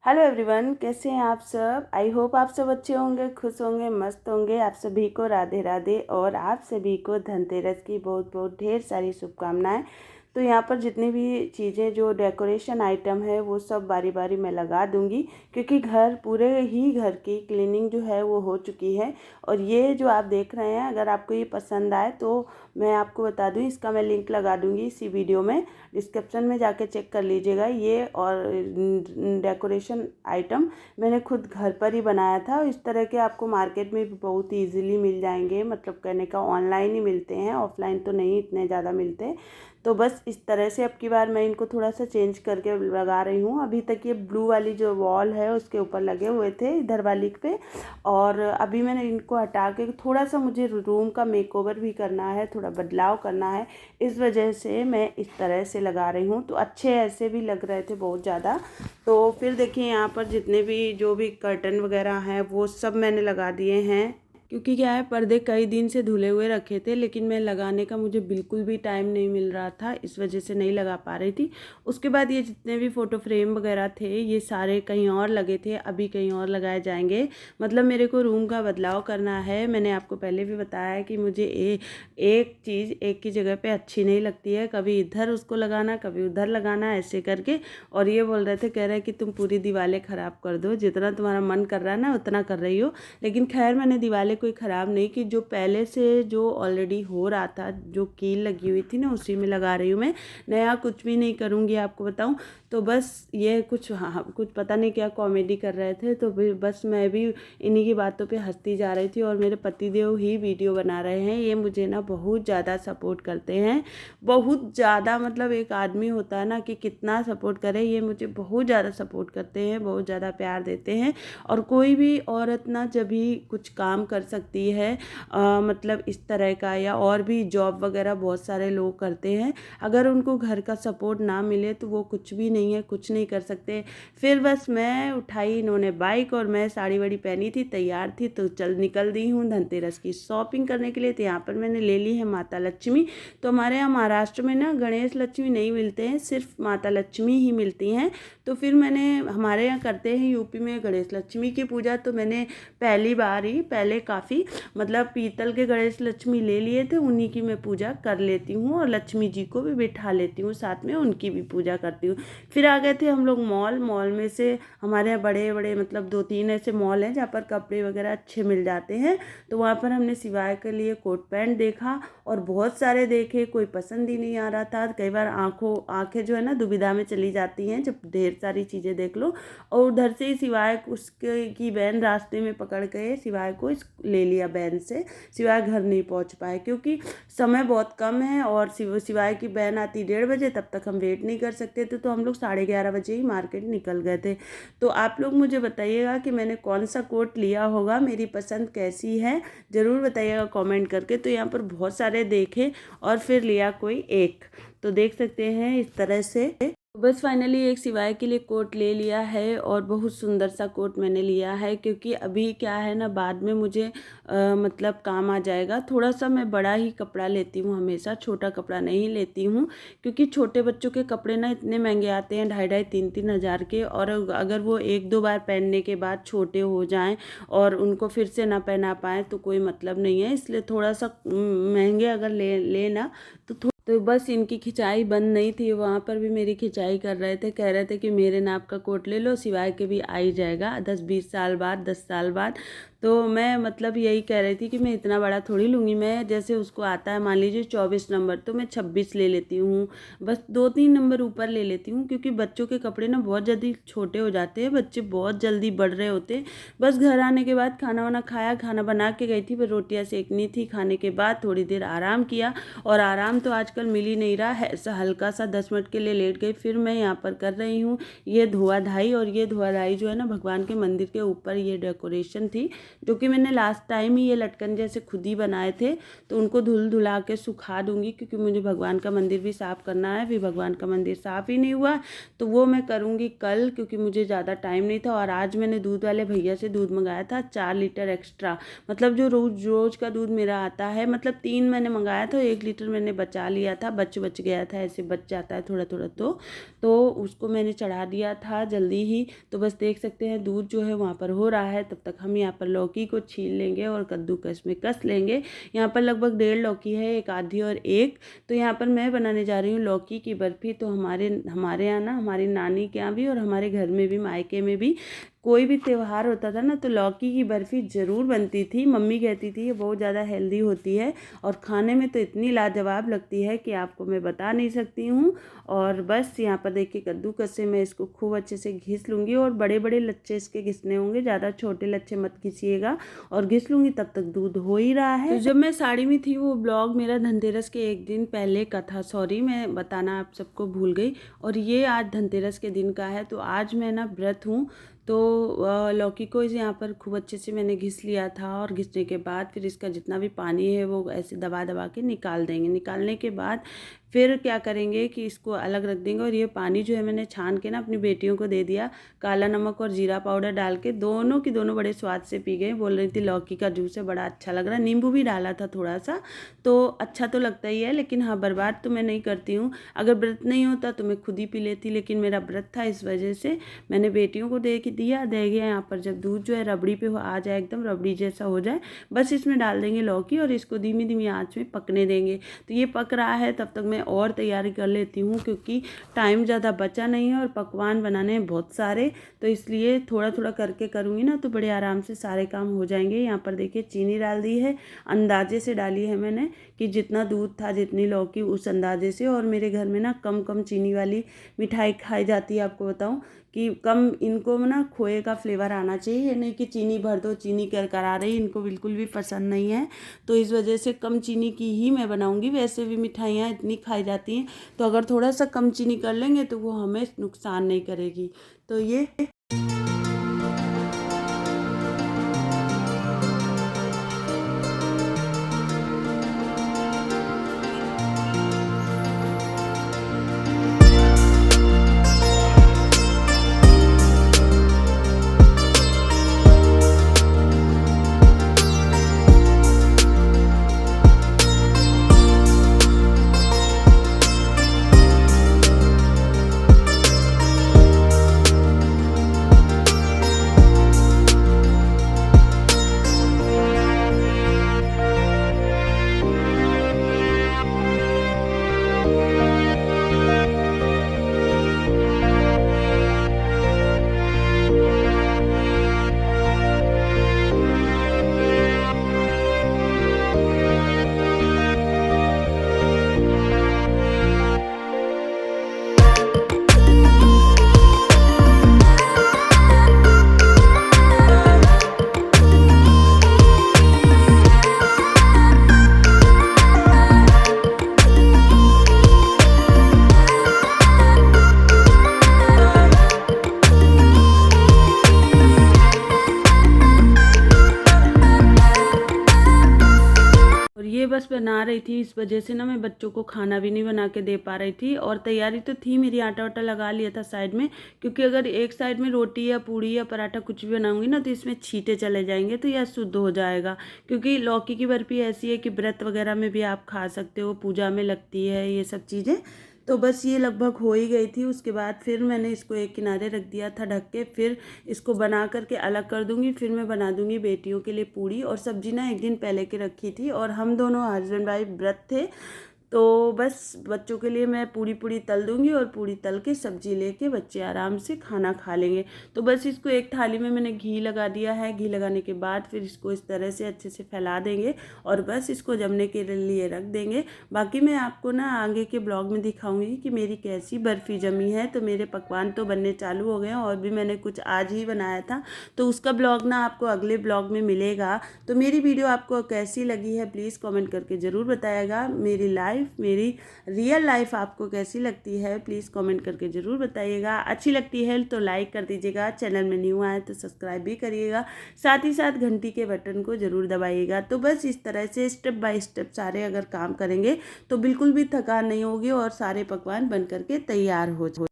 Hello everyone, कैसे हैं आप सब। आई होप आप सब अच्छे होंगे, खुश होंगे, मस्त होंगे। आप सभी को राधे राधे और आप सभी को धनतेरस की बहुत बहुत ढेर सारी शुभकामनाएं। तो यहाँ पर जितनी भी चीज़ें जो डेकोरेशन आइटम है वो सब बारी बारी मैं लगा दूंगी, क्योंकि पूरे ही घर की क्लीनिंग जो है वो हो चुकी है। और ये जो आप देख रहे हैं, अगर आपको ये पसंद आए तो मैं आपको बता दूं, इसका मैं लिंक लगा दूंगी इसी वीडियो में, डिस्क्रिप्शन में जाके चेक कर लीजिएगा। ये और डेकोरेशन आइटम मैंने खुद घर पर ही बनाया था। इस तरह के आपको मार्केट में भी बहुत ईजीली मिल जाएंगे, मतलब कहने का ऑनलाइन ही मिलते हैं, ऑफलाइन तो नहीं इतने ज़्यादा मिलते। तो बस इस तरह से अब की बार मैं इनको थोड़ा सा चेंज करके लगा रही हूँ। अभी तक ये ब्लू वाली जो वॉल है उसके ऊपर लगे हुए थे, इधर वाली पे, और अभी मैंने इनको हटा के थोड़ा सा मुझे रूम का मेकओवर भी करना है, थोड़ा बदलाव करना है, इस वजह से मैं इस तरह से लगा रही हूँ। तो अच्छे ऐसे भी लग रहे थे बहुत ज़्यादा। तो फिर देखिए यहाँ पर जितने भी जो भी कर्टन वगैरह हैं वो सब मैंने लगा दिए हैं, क्योंकि क्या है, पर्दे कई दिन से धुले हुए रखे थे, लेकिन मैं लगाने का मुझे बिल्कुल भी टाइम नहीं मिल रहा था, इस वजह से नहीं लगा पा रही थी। उसके बाद ये जितने भी फ़ोटो फ्रेम वगैरह थे ये सारे कहीं और लगे थे, अभी कहीं और लगाए जाएंगे। मतलब मेरे को रूम का बदलाव करना है। मैंने आपको पहले भी बताया है कि मुझे एक चीज़ एक की जगह पे अच्छी नहीं लगती है, कभी इधर उसको लगाना कभी उधर लगाना, ऐसे करके। और ये बोल रहे थे, कह रहे हैं कि तुम पूरी दीवारें ख़राब कर दो, जितना तुम्हारा मन कर रहा है ना उतना कर रही हो। लेकिन खैर मैंने दीवारें कोई ख़राब नहीं की, जो पहले से जो ऑलरेडी हो रहा था, जो कील लगी हुई थी ना उसी में लगा रही हूँ मैं, नया कुछ भी नहीं करूँगी आपको बताऊँ। तो बस ये कुछ, हाँ, कुछ पता नहीं क्या कॉमेडी कर रहे थे, तो फिर बस मैं भी इन्हीं की बातों पे हंसती जा रही थी। और मेरे पतिदेव ही वीडियो बना रहे हैं, ये मुझे ना बहुत ज़्यादा सपोर्ट करते हैं, बहुत ज़्यादा। मतलब एक आदमी होता है ना कि कितना सपोर्ट करे, ये मुझे बहुत ज़्यादा सपोर्ट करते हैं, बहुत ज़्यादा प्यार देते हैं। और कोई भी औरत ना जब भी कुछ काम कर सकती है, मतलब इस तरह का, या और भी जॉब वगैरह बहुत सारे लोग करते हैं, अगर उनको घर का सपोर्ट ना मिले तो वो कुछ भी नहीं है, कुछ नहीं कर सकते। फिर बस मैं उठाई इन्होंने बाइक, और मैं साड़ी वाड़ी पहनी थी, तैयार थी, तो निकल दी हूँ धनतेरस की शॉपिंग करने के लिए। तो यहाँ पर मैंने ले ली है माता लक्ष्मी। तो हमारे यहाँ महाराष्ट्र में ना गणेश लक्ष्मी नहीं मिलते हैं, सिर्फ माता लक्ष्मी ही मिलती हैं। तो फिर मैंने, हमारे यहाँ करते हैं यूपी में गणेश लक्ष्मी की पूजा, तो मैंने पहली बार ही, पहले काफ़ी मतलब पीतल के गणेश लक्ष्मी ले लिए थे, उन्हीं की मैं पूजा कर लेती हूँ, और लक्ष्मी जी को भी बिठा लेती हूँ साथ में, उनकी भी पूजा करती हूँ। फिर आ गए थे हम लोग मॉल में से, हमारे यहाँ बड़े बड़े मतलब 2-3 ऐसे मॉल हैं जहाँ पर कपड़े वगैरह अच्छे मिल जाते हैं। तो वहाँ पर हमने सिवाय के लिए कोट पैंट देखा, और बहुत सारे देखे, कोई पसंद ही नहीं आ रहा था। कई बार आंखें जो है ना दुविधा में चली जाती हैं जब ढेर सारी चीज़ें देख लो। और उधर से ही सिवाय उसके की वैन रास्ते में पकड़ के सिवाय को ले लिया वैन से। सिवाय घर नहीं पहुंच पाए क्योंकि समय बहुत कम है, और सिवाय की वैन आती 1:30 बजे, तब तक हम वेट नहीं कर सकते थे। तो हम लोग 11:30 बजे ही मार्केट निकल गए थे। तो आप लोग मुझे बताइएगा कि मैंने कौन सा कोट लिया होगा, मेरी पसंद कैसी है, ज़रूर बताइएगा कमेंट करके। तो यहाँ पर बहुत सारे देखे और फिर लिया कोई एक, तो देख सकते हैं इस तरह से। बस फाइनली एक सिवाय के लिए कोट ले लिया है, और बहुत सुंदर सा कोट मैंने लिया है, क्योंकि अभी क्या है ना, बाद में मुझे मतलब काम आ जाएगा। थोड़ा सा मैं बड़ा ही कपड़ा लेती हूँ हमेशा, छोटा कपड़ा नहीं लेती हूँ, क्योंकि छोटे बच्चों के कपड़े ना इतने महंगे आते हैं, 2,500-3,000 हज़ार के, और अगर वो 1-2 बार पहनने के बाद छोटे हो जाएं और उनको फिर से ना पहना पाएँ तो कोई मतलब नहीं है। इसलिए थोड़ा सा महंगे अगर लेना तो बस इनकी खिंचाई बंद नहीं थी, वहाँ पर भी मेरी खिंचाई कर रहे थे, कह रहे थे कि मेरे नाप का कोट ले लो, सिवाय के भी आ ही जाएगा 10-20 साल बाद, 10 साल बाद। तो मैं मतलब यही कह रही थी कि मैं इतना बड़ा थोड़ी लूँगी, मैं जैसे उसको आता है मान लीजिए 24 नंबर, तो मैं 26 ले लेती हूँ, बस 2-3 नंबर ऊपर ले लेती हूँ, क्योंकि बच्चों के कपड़े ना बहुत जल्दी छोटे हो जाते हैं, बच्चे बहुत जल्दी बढ़ रहे होते हैं। बस घर आने के बाद खाना वाना खाया, खाना बना के गई थी, फिर रोटियाँ सेकनी थी, खाने के बाद थोड़ी देर आराम किया, और आराम तो आजकल मिल ही नहीं रहा है, ऐसा हल्का सा 10 मिनट के लिए लेट गई। फिर मैं यहाँ पर कर रही हूँ ये धोआ धाई, और ये धोआ धाई जो है ना भगवान के मंदिर के ऊपर ये डेकोरेशन थी, जो कि मैंने लास्ट टाइम ही ये लटकन जैसे खुद ही बनाए थे, तो उनको धुला के सुखा दूंगी, क्योंकि मुझे भगवान का मंदिर भी साफ़ करना है। अभी भगवान का मंदिर साफ़ ही नहीं हुआ, तो वो मैं करूँगी कल, क्योंकि मुझे ज़्यादा टाइम नहीं था। और आज मैंने दूध वाले भैया से दूध मंगाया था 4 लीटर एक्स्ट्रा, मतलब जो रोज़ रोज़ का दूध मेरा आता है, मतलब 3 मैंने मंगाया था, 1 लीटर मैंने बचा लिया दिया था, बच गया था, ऐसे बच जाता है थोड़ा थोड़ा तो उसको मैंने चढ़ा दिया था जल्दी ही। तो बस देख सकते हैं दूध जो है वहाँ पर हो रहा है, तब तक हम यहाँ पर लौकी को छील लेंगे और कद्दूकस में कस लेंगे। यहाँ पर लगभग 1.5 लौकी है, एक आधी और एक। तो यहाँ पर मैं बनाने जा रही हूँ लौकी की बर्फ़ी। तो हमारे यहाँ ना, हमारी नानी के यहाँ भी और हमारे घर में भी, मायके में भी कोई भी त्यौहार होता था ना तो लौकी की बर्फ़ी ज़रूर बनती थी। मम्मी कहती थी ये बहुत ज़्यादा हेल्दी होती है और खाने में तो इतनी लाजवाब लगती है कि आपको मैं बता नहीं सकती हूँ। और बस यहाँ पर देखिए कद्दूकस से मैं इसको खूब अच्छे से घिस लूँगी और बड़े बड़े लच्छे इसके घिसने होंगे, ज़्यादा छोटे लच्छे मत घिसिएगा। और घिस लूँगी तब तक दूध हो ही रहा है। तो जब मैं साड़ी में थी वो ब्लॉग मेरा धनतेरस के एक दिन पहले का था, सॉरी मैं बताना आप सबको भूल गई। और ये आज धनतेरस के दिन का है। तो आज मैं ना व्रत हूँ, तो लौकी को यहाँ पर खूब अच्छे से मैंने घिस लिया था। और घिसने के बाद फिर इसका जितना भी पानी है वो ऐसे दबा दबा के निकाल देंगे। निकालने के बाद फिर क्या करेंगे कि इसको अलग रख देंगे। और ये पानी जो है मैंने छान के ना अपनी बेटियों को दे दिया, काला नमक और जीरा पाउडर डाल के। दोनों की दोनों बड़े स्वाद से पी गए, बोल रही थी लौकी का जूस है बड़ा अच्छा लग रहा है। नींबू भी डाला था थोड़ा सा, तो अच्छा तो लगता ही है, लेकिन हाँ बर्बाद तो मैं नहीं करती हूँ। अगर व्रत नहीं होता तो मैं खुद ही पी लेती, लेकिन मेरा व्रत था इस वजह से मैंने बेटियों को दे दिया। यहाँ पर जब दूध जो है रबड़ी पे आ जाए, एकदम रबड़ी जैसा हो जाए, बस इसमें डाल देंगे लौकी और इसको धीमी धीमी आंच में पकने देंगे। तो ये पक रहा है तब तक मैं और तैयारी कर लेती हूँ, क्योंकि टाइम ज़्यादा बचा नहीं है और पकवान बनाने हैं बहुत सारे, तो इसलिए थोड़ा थोड़ा करके करूँगी ना तो बड़े आराम से सारे काम हो जाएंगे। यहाँ पर देखिए चीनी डाल दी है, अंदाजे से डाली है मैंने कि जितना दूध था जितनी लौकी उस अंदाजे से। और मेरे घर में ना कम चीनी वाली मिठाई खाई जाती है। आपको बताऊँ कि कम, इनको ना खोए का फ्लेवर आना चाहिए, नहीं कि चीनी भर दो, चीनी करकरा रही, इनको बिल्कुल भी पसंद नहीं है। तो इस वजह से कम चीनी की ही मैं बनाऊंगी। वैसे भी मिठाइयाँ इतनी खाई जाती हैं, तो अगर थोड़ा सा कम चीनी कर लेंगे तो वो हमें नुकसान नहीं करेगी। तो ये बस बना रही थी, इस वजह से ना मैं बच्चों को खाना भी नहीं बना के दे पा रही थी। और तैयारी तो थी मेरी, आटा वाटा लगा लिया था साइड में, क्योंकि अगर एक साइड में रोटी या पूड़ी या पराठा कुछ भी बनाऊंगी ना तो इसमें छींटे चले जाएंगे, तो यह शुद्ध हो जाएगा। क्योंकि लौकी की बर्फ़ी ऐसी है कि व्रत वगैरह में भी आप खा सकते हो, पूजा में लगती है ये सब चीज़ें। तो बस ये लगभग हो ही गई थी। उसके बाद फिर मैंने इसको एक किनारे रख दिया था ढक के, फिर इसको बना करके अलग कर दूंगी। फिर मैं बना दूंगी बेटियों के लिए पूड़ी। और सब्जी ना एक दिन पहले के रखी थी, और हम दोनों हस्बैंड वाइफ व्रत थे, तो बस बच्चों के लिए मैं पूड़ी तल दूंगी और पूड़ी तल के सब्जी लेके बच्चे आराम से खाना खा लेंगे। तो बस इसको एक थाली में मैंने घी लगा दिया है। घी लगाने के बाद फिर इसको इस तरह से अच्छे से फैला देंगे और बस इसको जमने के लिए रख देंगे। बाकी मैं आपको ना आगे के ब्लॉग में दिखाऊंगी कि मेरी कैसी बर्फ़ी जमी है। तो मेरे पकवान तो बनने चालू हो गए हैं, और भी मैंने कुछ आज ही बनाया था, तो उसका ब्लॉग ना आपको अगले ब्लॉग में मिलेगा। तो मेरी वीडियो आपको कैसी लगी है प्लीज़ कमेंट करके ज़रूर बताइएगा। मेरी रियल लाइफ आपको कैसी लगती है प्लीज़ कमेंट करके ज़रूर बताइएगा। अच्छी लगती है तो लाइक कर दीजिएगा, चैनल में न्यू आए तो सब्सक्राइब भी करिएगा, साथ ही साथ घंटी के बटन को ज़रूर दबाइएगा। तो बस इस तरह से स्टेप बाय स्टेप सारे अगर काम करेंगे तो बिल्कुल भी थकान नहीं होगी और सारे पकवान बन करके तैयार हो जाए।